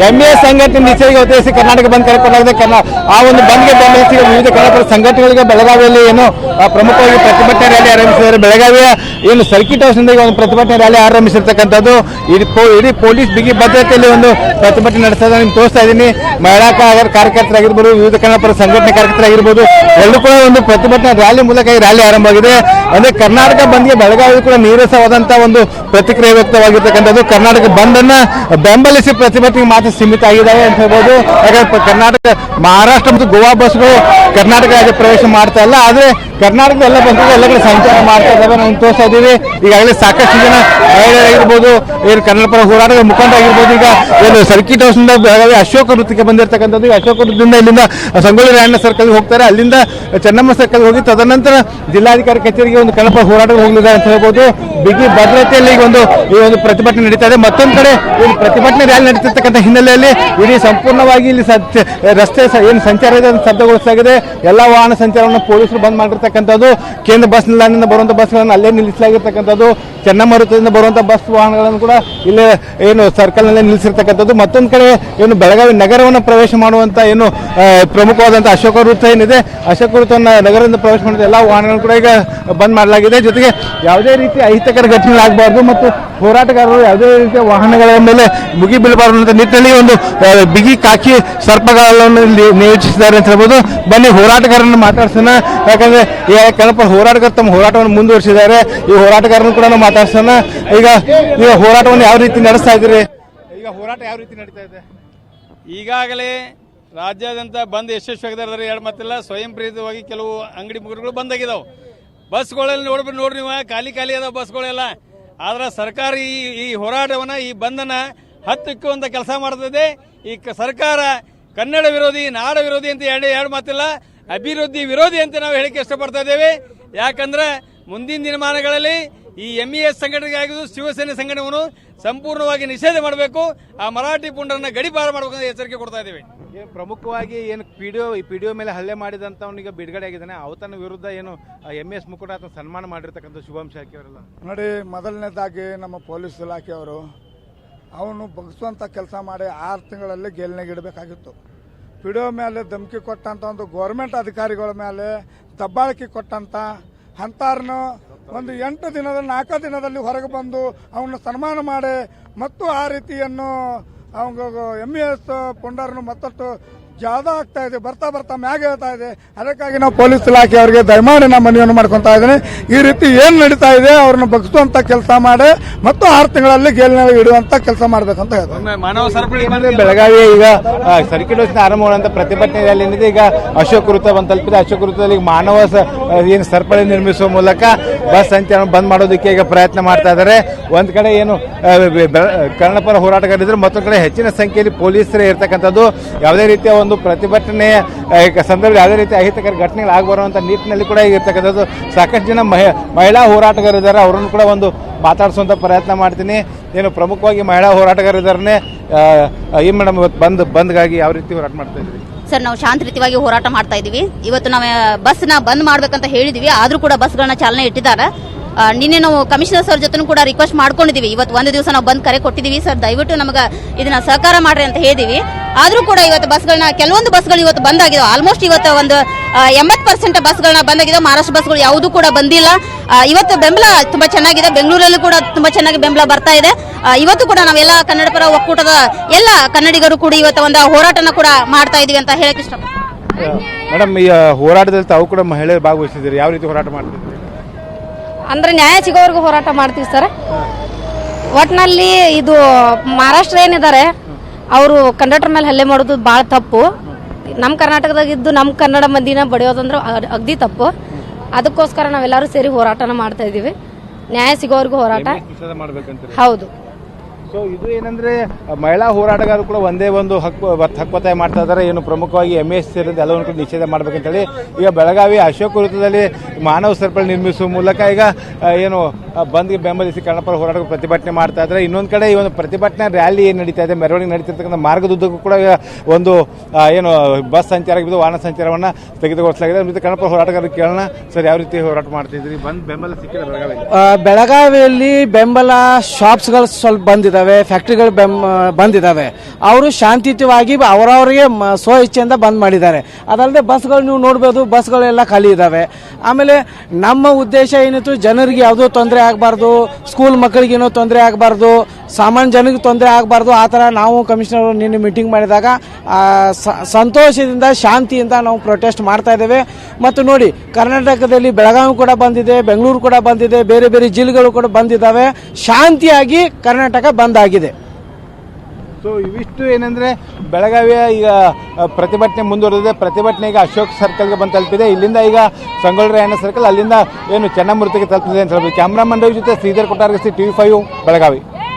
MS ಸಂಘಟನೆ ನಿಷೇಧಿಗೆ ಒತ್ತಾಯಿಸಿ ಕರ್ನಾಟಕ ಬಂದ್ ಕರೆಕೊಡಲಾಗಿದೆ. ಆ ಒಂದು ಬಂದ್ಗೆ ಬೆಂಬಲಿಸಿ ವಿವಿಧ ಕನ್ನಡ ಸಂಘಟನೆಗಳಿಗೆ ಬೆಳಗಾವಿಯಲ್ಲಿ ಏನು ಪ್ರಮುಖವಾಗಿ ಪ್ರತಿಭಟನೆ ರ್ಯಾಲಿ ಆರಂಭಿಸಿದ್ದಾರೆ. ಬೆಳಗಾವಿಯ ಏನು ಸರ್ಕಿಟ್ ಹೌಸ್ ನಿಂದ ಒಂದು ಪ್ರತಿಭಟನೆ ರ್ಯಾಲಿ ಆರಂಭಿಸಿರ್ತಕ್ಕಂಥದ್ದು. ಇಡೀ ಪೊಲೀಸ್ ಬಿಗಿ ಭದ್ರತೆಯಲ್ಲಿ ಒಂದು ಪ್ರತಿಭಟನೆ ನಡೆಸ್ತಾ ನಿಮ್ಗೆ ತೋರಿಸ್ತಾ ಇದ್ದೀನಿ. ಮಹಿಳಾ ಕಾರ್ಯಕರ್ತರಾಗಿರ್ಬೋದು, ವಿವಿಧ ಕನ್ನಡ ಸಂಘಟನೆ ಕಾರ್ಯಕರ್ತರಾಗಿರ್ಬೋದು, ಎಲ್ಲರೂ ಕೂಡ ಒಂದು ಪ್ರತಿಭಟನೆ ರ್ಯಾಲಿ ಮೂಲಕ ಈ ರ್ಯಾಲಿ ಆರಂಭವಾಗಿದೆ. ಅಂದ್ರೆ ಕರ್ನಾಟಕ ಬಂದ್ಗೆ ಬೆಳಗಾವಿ ಕೂಡ ನೀರಸವಾದಂತಹ ಒಂದು ಪ್ರತಿಕ್ರಿಯೆ ವ್ಯಕ್ತವಾಗಿರ್ತಕ್ಕಂಥದ್ದು. ಕರ್ನಾಟಕ ಬಂದ್ ಅನ್ನ ಬೆಂಬಲಿಸಿ ಪ್ರತಿಭಟನೆಗೆ ಮಾತ್ರ ಸೀಮಿತ ಆಗಿದ್ದಾವೆ ಅಂತ ಹೇಳ್ಬೋದು. ಯಾಕಂದ್ರೆ ಕರ್ನಾಟಕ, ಮಹಾರಾಷ್ಟ್ರ ಮತ್ತು ಗೋವಾ ಬಸ್ಗಳು ಕರ್ನಾಟಕ ರಾಜ್ಯ ಪ್ರವೇಶ ಮಾಡ್ತಾ ಇಲ್ಲ, ಆದ್ರೆ ಕರ್ನಾಟಕದ ಎಲ್ಲ ಬಸ್ಗಳು ಎಲ್ಲ ಕಡೆ ಸಂಚಾರ ಮಾಡ್ತಾ ಇದ್ದಾವೆ. ನಾವು ತೋರಿಸ್ತಾ ಇದ್ದೀವಿ. ಈಗಾಗಲೇ ಸಾಕಷ್ಟು ಜನ ಮಹಿಳೆಯರಾಗಿರ್ಬೋದು, ಏನು ಕನ್ನಡ ಪರ ಹೋರಾಟದ ಮುಖಂಡರಾಗಿರ್ಬೋದು, ಈಗ ಏನು ಸರ್ಕಿಟ್ ಹೌಸ್ ನಿಂದ ಬೆಳಗಾವಿ ಅಶೋಕ ವೃತ್ತಕ್ಕೆ ಬಂದಿರತಕ್ಕಂಥದ್ದು. ಅಶೋಕ ವೃತ್ತದಿಂದ ಇಲ್ಲಿಂದ ಸಂಗೊಳ್ಳಿ ರಾಯಣ್ಣ ಸರ್ಕಲ್ಗೆ ಹೋಗ್ತಾರೆ, ಅಲ್ಲಿಂದ ಚೆನ್ನಮ್ಮ ಸರ್ಕಲ್ ಹೋಗಿ ತದನಂತರ ಜಿಲ್ಲಾಧಿಕಾರಿ ಕಚೇರಿಗೆ ಒಂದು ಕನ್ನಡ ಪರ ಹೋರಾಟ ಹೋಗಲಿದೆ ಅಂತ ಹೇಳ್ಬೋದು. ಬಿಗಿ ಭದ್ರತೆಯಲ್ಲಿ ಈ ಒಂದು ಪ್ರತಿಭಟನೆ ನಡೀತಾ ಇದೆ. ಮತ್ತೊಂದು ಕಡೆ ಏನು ಪ್ರತಿಭಟನೆ ರ್ಯಾಲಿ ನಡೀತಿರ್ತಕ್ಕಂಥ ಹಿನ್ನೆಲೆಯಲ್ಲಿ ಇಡೀ ಸಂಪೂರ್ಣವಾಗಿ ಇಲ್ಲಿ ರಸ್ತೆ ಏನು ಸಂಚಾರ ಇದೆ ಸ್ತಬ್ಧಗೊಳಿಸಲಾಗಿದೆ. ಎಲ್ಲ ವಾಹನ ಸಂಚಾರವನ್ನು ಪೊಲೀಸರು ಬಂದ್ ಮಾಡಿರ್ತಕ್ಕಂಥದ್ದು. ಕೇಂದ್ರ ಬಸ್ ನಿಲ್ದಾಣದಿಂದ ಬರುವಂತಹ ಬಸ್ಗಳನ್ನು ಅಲ್ಲೇ ನಿಲ್ಲಿಸಲಾಗಿರ್ತಕ್ಕಂಥದ್ದು. ಚೆನ್ನಮ್ಮ ವೃತ್ತದಿಂದ ಬರುವಂತಹ ಬಸ್ ವಾಹನಗಳನ್ನು ಕೂಡ ಇಲ್ಲೇ ಏನು ಸರ್ಕಲ್ ನಲ್ಲೇ ನಿಲ್ಲಿಸಿರ್ತಕ್ಕಂಥದ್ದು. ಮತ್ತೊಂದು ಕಡೆ ಏನು ಬೆಳಗಾವಿ ನಗರವನ್ನು ಪ್ರವೇಶ ಮಾಡುವಂತ ಏನು ಪ್ರಮುಖವಾದಂತಹ ಅಶೋಕ ವೃತ್ತ ಏನಿದೆ, ಅಶೋಕ ವೃತ್ತವನ್ನು ನಗರದಿಂದ ಪ್ರವೇಶ ಮಾಡುವಂತ ಎಲ್ಲ ವಾಹನಗಳನ್ನು ಕೂಡ ಈಗ ಬಂದ್ ಮಾಡಲಾಗಿದೆ. ಜೊತೆಗೆ ಯಾವುದೇ ರೀತಿ ಅಹಿತಕರ ಘಟನೆಗಳಾಗಬಾರ್ದು ಮತ್ತು ಹೋರಾಟಗಾರರು ಯಾವುದೇ ರೀತಿಯ ವಾಹನಗಳ ಮೇಲೆ ಮುಗಿ ಬೀಳಬಾರದು ಅಂತ ನಿಟ್ಟಿನಲ್ಲಿ ಒಂದು ಬಿಗಿ ಕಾಕಿ ಸರ್ಪಗಳನ್ನು ನಿಯೋಜಿಸಿದ್ದಾರೆ ಅಂತ ಹೇಳ್ಬೋದು. ಬನ್ನಿ ಹೋರಾಟಗಾರರನ್ನು ಮಾತಾಡ್ಸೋಣ. ಯಾಕಂದ್ರೆ ಕನ್ನಡ ಹೋರಾಟಗಾರ ತಮ್ಮ ಹೋರಾಟವನ್ನು ಮುಂದುವರಿಸಿದ್ದಾರೆ. ಈ ಹೋರಾಟಗಾರನ್ನು ಕೂಡ ನಾವು ಮಾತಾಡ್ಸೋಣ. ಈಗ ಹೋರಾಟವನ್ನು ಯಾವ ರೀತಿ ನಡೆಸ್ತಾ ಇದ್ದೀರಿ? ಈಗ ಹೋರಾಟ ಯಾವ ರೀತಿ ನಡೀತಾ ಇದೆ? ಈಗಾಗಲೇ ರಾಜ್ಯಾದ್ಯಂತ ಬಂದ್ ಯಶಸ್ವಿಯಾಗಿದ್ದಾರೆ. ಎರಡು ಮತ್ತಿಲ್ಲ, ಸ್ವಯಂ ಪ್ರೇರಿತವಾಗಿ ಕೆಲವು ಅಂಗಡಿ ಮುಗ್ಗರುಗಳು ಬಂದಾಗಿದ್ದಾವೆ. ಬಸ್ಗಳಲ್ಲಿ ನೋಡ್ರಿ ನೀವು, ಖಾಲಿ ಅದಾವ ಬಸ್ಗಳೆಲ್ಲ. ಆದ್ರೆ ಸರ್ಕಾರ ಈ ಹೋರಾಟವನ್ನ, ಈ ಬಂಧನ ಹತ್ತಿಕ್ಕುವಂತ ಕೆಲಸ ಮಾಡ್ತದೆ. ಈ ಸರ್ಕಾರ ಕನ್ನಡ ವಿರೋಧಿ, ನಾಡ ವಿರೋಧಿ ಅಂತ ಎರಡು ಮಾತಿಲ್ಲ, ಅಭಿವೃದ್ಧಿ ವಿರೋಧಿ ಅಂತ ನಾವು ಹೇಳಿಕೆ ಇಷ್ಟಪಡ್ತಾ ಇದ್ದೇವೆ. ಯಾಕಂದ್ರೆ ಮುಂದಿನ ದಿನಮಾನಗಳಲ್ಲಿ ಈ ಎಂಇಎಸ್ ಸಂಘಟನೆಗೆ ಆಗಿದ್ದು ಶಿವಸೇನೆ ಸಂಘಟನೆಯನ್ನು ಸಂಪೂರ್ಣವಾಗಿ ನಿಷೇಧ ಮಾಡಬೇಕು. ಆ ಮರಾಠಿ ಪುಂಡರನ್ನ ಗಡಿಪಾರ ಮಾಡಬೇಕಂತ ಎಚ್ಚರಿಕೆ ಕೊಡ್ತಾ ಇದ್ದೇವೆ. ಪ್ರಮುಖವಾಗಿ ಏನು ಪಿಡಿಒ ಮೇಲೆ ಹಲ್ಲೆ ಮಾಡಿದಂತವನಿಗೆ ಬಿಡುಗಡೆ ಆಗಿದ್ದಾನೆ. ಅವತನ ವಿರುದ್ಧ ಏನು ಎಂಎಸ್ ಮುಖಂಡ ಸನ್ಮಾನ ಮಾಡಿರ್ತಕ್ಕಂಥ ಶುಭಂ ಶಾಖಿ ಅವರೆಲ್ಲ ನೋಡಿ, ಮೊದಲನೇದಾಗಿ ನಮ್ಮ ಪೊಲೀಸ್ ಇಲಾಖೆಯವರು ಅವನು ಬಗ್ಸುವಂತ ಕೆಲಸ ಮಾಡಿ 6 ತಿಂಗಳಲ್ಲಿ ಜೈಲಿನಾಗ ಇಡಬೇಕಾಗಿತ್ತು. ಪಿಡಿಒ ಮೇಲೆ ಧಮಕಿ ಕೊಟ್ಟಂತ ಒಂದು ಗೌರ್ಮೆಂಟ್ ಅಧಿಕಾರಿಗಳ ಮೇಲೆ ದಬ್ಬಾಳಿಕೆ ಕೊಟ್ಟಂತ ಅಂತಾರನು ಒಂದು 8 ದಿನದಲ್ಲಿ 4 ದಿನದಲ್ಲಿ ಹೊರಗೆ ಬಂದು ಅವನ್ನ ಸನ್ಮಾನ ಮಾಡಿ ಮತ್ತು ಆ ರೀತಿಯನ್ನು ಅವಂಗ ಎಂಇಎಸ್ ಪುಂಡರ್ನು ಮತ್ತಷ್ಟು ಜಾದಾ ಆಗ್ತಾ ಇದೆ, ಬರ್ತಾ ಮ್ಯಾಗೆ ಹೇಳ್ತಾ ಇದೆ. ಅದಕ್ಕಾಗಿ ನಾವು ಪೊಲೀಸ್ ಇಲಾಖೆ ಅವರಿಗೆ ದಯಮಾಡಿ ನಾವು ಮನವಿಯನ್ನು ಮಾಡ್ಕೊಂತಾ ಇದ್ದೇನೆ. ಈ ರೀತಿ ಏನ್ ನಡೀತಾ ಇದೆ ಅವ್ರನ್ನ ಬಗ್ಸುವಂತ ಕೆಲಸ ಮಾಡಿ ಮತ್ತು 6 ತಿಂಗಳಲ್ಲಿ ಜೈಲಿನಲ್ಲಿ ಇಡುವಂತ ಕೆಲಸ ಮಾಡ್ಬೇಕಂತ ಹೇಳ್ತಾರೆ. ಮಾನವ ಸರಪಳಿ ಬೆಳಗಾವಿ ಈಗ ಸರ್ಕಿಟ್ ಹೌಸ್ ಆರಂಭವಾದಂತ ಪ್ರತಿಭಟನೆ ರ್ಯಾಲಿ ಏನಿದೆ, ಈಗ ಅಶೋಕ ವೃತ್ತ ಬಂದು ತಲುಪಿದೆ. ಅಶೋಕ ವೃತ್ತದಲ್ಲಿ ಮಾನವ ಏನು ಸರಪಳಿ ನಿರ್ಮಿಸುವ ಮೂಲಕ ಬಸ್ ಸಂಚಾರ ಬಂದ್ ಮಾಡೋದಕ್ಕೆ ಈಗ ಪ್ರಯತ್ನ ಮಾಡ್ತಾ ಇದ್ದಾರೆ. ಒಂದ್ ಕಡೆ ಏನು ಕನ್ನಡ ಪರ ಹೋರಾಟಗಾರಿದ್ರೆ, ಮತ್ತೊಂದು ಕಡೆ ಹೆಚ್ಚಿನ ಸಂಖ್ಯೆಯಲ್ಲಿ ಪೊಲೀಸರೇ ಇರ್ತಕ್ಕಂಥದ್ದು. ಯಾವುದೇ ರೀತಿಯ ಒಂದು ಪ್ರತಿಭಟನೆ ಸಂದರ್ಭ ಯಾವುದೇ ರೀತಿ ಅಹಿತಕರ ಘಟನೆಗಳಾಗಬರುವಂತ ನಿಟ್ಟಿನಲ್ಲಿ ಕೂಡ ಇರ್ತಕ್ಕಂಥದ್ದು. ಸಾಕಷ್ಟು ಜನ ಮಹಿಳಾ ಹೋರಾಟಗಾರಿದ್ದಾರೆ, ಅವರನ್ನು ಕೂಡ ಒಂದು ಮಾತಾಡಿಸುವಂತ ಪ್ರಯತ್ನ ಮಾಡ್ತೀನಿ. ಏನು ಪ್ರಮುಖವಾಗಿ ಮಹಿಳಾ ಹೋರಾಟಗಾರಿದ್ದಾರನ್ನೇ ಈ ಮೇಡಮ್ ಬಂದ್ಗಾಗಿ ಯಾವ ರೀತಿ ಹೋರಾಟ ಮಾಡ್ತಾ ಇದ್ರಿ? ಸರ್, ನಾವು ಶಾಂತ ರೀತಿಯಾಗಿ ಹೋರಾಟ ಮಾಡ್ತಾ ಇದೀವಿ. ಇವತ್ತು ನಾವು ಬಸ್ನ ಬಂದ್ ಮಾಡ್ಬೇಕಂತ ಹೇಳಿದ್ವಿ, ಆದ್ರೂ ಕೂಡ ಬಸ್ಗಳನ್ನ ಚಾಲನೆ ಇಟ್ಟಿದ್ದಾರೆ. ನಿನ್ನೆ ನಾವು ಕಮಿಷನರ್ ಸರ್ ಜೊತೆ ಕೂಡ ರಿಕ್ವೆಸ್ಟ್ ಮಾಡ್ಕೊಂಡಿದೀವಿ. ಇವತ್ತು ಒಂದು ದಿವಸ ನಾವು ಬಂದ್ ಕರೆ ಕೊಟ್ಟಿದೀವಿ. ಸರ್, ದಯವಿಟ್ಟು ನಮಗೆ ಇದನ್ನ ಸಹಕಾರ ಮಾಡ್ರಿ ಅಂತ ಹೇಳಿದೀವಿ. ಆದ್ರೂ ಕೂಡ ಇವತ್ತು ಬಸ್ಗಳನ್ನ, ಕೆಲವೊಂದು ಬಸ್ಗಳು ಇವತ್ತು ಬಂದಾಗಿದಾವೆ. ಆಲ್ಮೋಸ್ಟ್ ಇವತ್ತು ಒಂದು 80% ಬಸ್ಗಳನ್ನ ಬಂದಾಗಿದಾವೆ. ಮಹಾರಾಷ್ಟ್ರ ಬಸ್ಗಳು ಯಾವುದೂ ಕೂಡ ಬಂದಿಲ್ಲ. ಇವತ್ತು ಬೆಂಬಲ ತುಂಬಾ ಚೆನ್ನಾಗಿದೆ. ಬೆಂಗಳೂರಲ್ಲಿ ಕೂಡ ತುಂಬಾ ಚೆನ್ನಾಗಿ ಬೆಂಬಲ ಬರ್ತಾ ಇದೆ. ಇವತ್ತು ಕೂಡ ನಾವೆಲ್ಲ ಕನ್ನಡ ಪರ ಒಕ್ಕೂಟದ ಎಲ್ಲ ಕನ್ನಡಿಗರು ಕೂಡ ಇವತ್ತು ಒಂದು ಹೋರಾಟನ ಕೂಡ ಮಾಡ್ತಾ ಇದೀವಿ ಅಂತ ಹೇಳಕ್ ಇಷ್ಟಪಡ್ತೀನಿ. ಮೇಡಮ್, ಈ ಹೋರಾಟದಲ್ಲಿ ತಾವು ಕೂಡ ಮಹಿಳೆಯರು ಭಾಗವಹಿಸಿದ್ದೀರಿ, ಯಾವ ರೀತಿ ಹೋರಾಟ ಮಾಡ್ತಿದ್ದೀರಿ? ಅಂದ್ರೆ ನ್ಯಾಯ ಸಿಗೋವರೆಗೂ ಹೋರಾಟ ಮಾಡ್ತೀವಿ ಸರ್. ಒಟ್ನಲ್ಲಿ ಇದು ಮಹಾರಾಷ್ಟ್ರ ಏನಿದ್ದಾರೆ ಅವರು ಕಂಡಕ್ಟರ್ ಮೇಲೆ ಹಲ್ಲೆ ಮಾಡೋದು ಭಾಳ ತಪ್ಪು. ನಮ್ಮ ಕರ್ನಾಟಕದಾಗಿದ್ದು ನಮ್ಮ ಕನ್ನಡ ಮಂದಿನ ಬಡಿಯೋದಂದ್ರೆ ಅಗ್ದಿ ತಪ್ಪು. ಅದಕ್ಕೋಸ್ಕರ ನಾವೆಲ್ಲರೂ ಸೇರಿ ಹೋರಾಟನ ಮಾಡ್ತಾ ಇದೀವಿ. ನ್ಯಾಯ ಸಿಗೋವರೆಗೂ ಹೋರಾಟ. ಹೌದು. ಸೊ ಇದು ಏನಂದ್ರೆ ಮಹಿಳಾ ಹೋರಾಟಗಾರರು ಕೂಡ ಒಂದೇ ಒಂದು ಹಕ್ಕೊತ್ತಾಯ ಮಾಡ್ತಾ ಇದ್ದಾರೆ. ಏನು ಪ್ರಮುಖವಾಗಿ ಎಂಎಸ್ ಸೇರಿದಂತೆ ಎಲ್ಲವನ್ನು ಕೂಡ ನಿಷೇಧ ಮಾಡಬೇಕಂತೇಳಿ ಈಗ ಬೆಳಗಾವಿ ಅಶೋಕ ವೃತ್ತದಲ್ಲಿ ಮಾನವ ಸರಪಳಿ ನಿರ್ಮಿಸುವ ಮೂಲಕ ಈಗ ಏನು ಬಂದ್ಗೆ ಬೆಂಬಲಿಸಿ ಕನ್ನಡಪರ ಹೋರಾಟಗಳು ಪ್ರತಿಭಟನೆ ಮಾಡ್ತಾ ಇದ್ದಾರೆ. ಇನ್ನೊಂದು ಕಡೆ ಈ ಒಂದು ಪ್ರತಿಭಟನಾ ರ್ಯಾಲಿ ಏನು ನಡೀತಾ ಇದೆ, ಮೆರವಣಿಗೆ ನಡೀತಿರ್ತಕ್ಕಂಥ ಮಾರ್ಗದುದ್ದಕ್ಕೂ ಕೂಡ ಒಂದು ಏನು ಬಸ್ ಸಂಚಾರ ವಾಹನ ಸಂಚಾರವನ್ನ ಸ್ಥಗಿತಗೊಳಿಸಲಾಗಿದೆ. ಮತ್ತೆ ಕನ್ನಡಪರ ಹೋರಾಟಗಾರರು ಕೇಳೋಣ, ಸರ್ ಯಾವ ರೀತಿ ಹೋರಾಟ ಮಾಡ್ತಿದ್ರಿ? ಬಂದ್ ಬೆಂಬಲ ಸಿಕ್ಕಿದೆ ಬೆಳಗಾವಿಯಲ್ಲಿ? ಬೆಳಗಾವಿಯಲ್ಲಿ ಬೆಂಬಲ ಶಾಪ್ಸ್ಗಳು ಸ್ವಲ್ಪ ಬಂದಿದೆ. ಬಂದಿದ್ದಾವೆ, ಫ್ಯಾಕ್ಟ್ರಿಗಳು ಬಂದಿದ್ದಾವೆ. ಅವರು ಶಾಂತಿಯುತವಾಗಿ ಅವರವರಿಗೆ ಸ್ವ ಇಚ್ಛೆಯಿಂದ ಬಂದ್ ಮಾಡಿದ್ದಾರೆ. ಅದಲ್ಲದೆ ಬಸ್ಗಳು ನೀವು ನೋಡ್ಬೋದು, ಬಸ್ಗಳೆಲ್ಲ ಖಾಲಿ ಇದ್ದಾವೆ. ಆಮೇಲೆ ನಮ್ಮ ಉದ್ದೇಶ ಏನಿತ್ತು, ಜನರಿಗೆ ಯಾವುದೋ ತೊಂದರೆ ಆಗಬಾರ್ದು, ಸ್ಕೂಲ್ ಮಕ್ಕಳಿಗೇನೋ ತೊಂದರೆ ಆಗಬಾರ್ದು, ಸಾಮಾನ್ಯ ಜನರಿಗೆ ತೊಂದರೆ ಆಗಬಾರ್ದು. ಆ ಥರ ನಾವು ಕಮಿಷನರ್ ನಿನ್ನೆ ಮೀಟಿಂಗ್ ಮಾಡಿದಾಗ ಸಂತೋಷದಿಂದ ಶಾಂತಿಯಿಂದ ನಾವು ಪ್ರೊಟೆಸ್ಟ್ ಮಾಡ್ತಾ ಇದ್ದೇವೆ. ಮತ್ತು ನೋಡಿ, ಕರ್ನಾಟಕದಲ್ಲಿ ಬೆಳಗಾವಿ ಕೂಡ ಬಂದಿದೆ, ಬೆಂಗಳೂರು ಕೂಡ ಬಂದಿದೆ, ಬೇರೆ ಬೇರೆ ಜಿಲ್ಲೆಗಳು ಕೂಡ ಬಂದಿದ್ದಾವೆ. ಶಾಂತಿಯಾಗಿ ಕರ್ನಾಟಕ ಬಂದ್ ಆಗಿದೆ. ಸೊ ಇವಿಷ್ಟು ಏನಂದ್ರೆ ಬೆಳಗಾವಿಯ ಈಗ ಪ್ರತಿಭಟನೆ ಮುಂದುವರೆದಿದೆ. ಪ್ರತಿಭಟನೆ ಈಗ ಅಶೋಕ್ ಸರ್ಕಲ್ಗೆ ಬಂದು ತಲುಪಿದೆ. ಇಲ್ಲಿಂದ ಈಗ ಸಂಗೊಳ್ಳಿ ರಾಯಣ್ಣ ಸರ್ಕಲ್, ಅಲ್ಲಿಂದ ಏನು ಚೆನ್ನಮೂರ್ತಿಗೆ ತಲುಪಿದೆ ಅಂತ ಹೇಳ್ಬೋದು. ಕ್ಯಾಮ್ರಾಮನ್ ಜೊತೆ ಶ್ರೀಧರ್ ಕೊಟ್ಟಾರ್ಗಸ್ತಿ, TV5 ಬೆಳಗಾವಿ.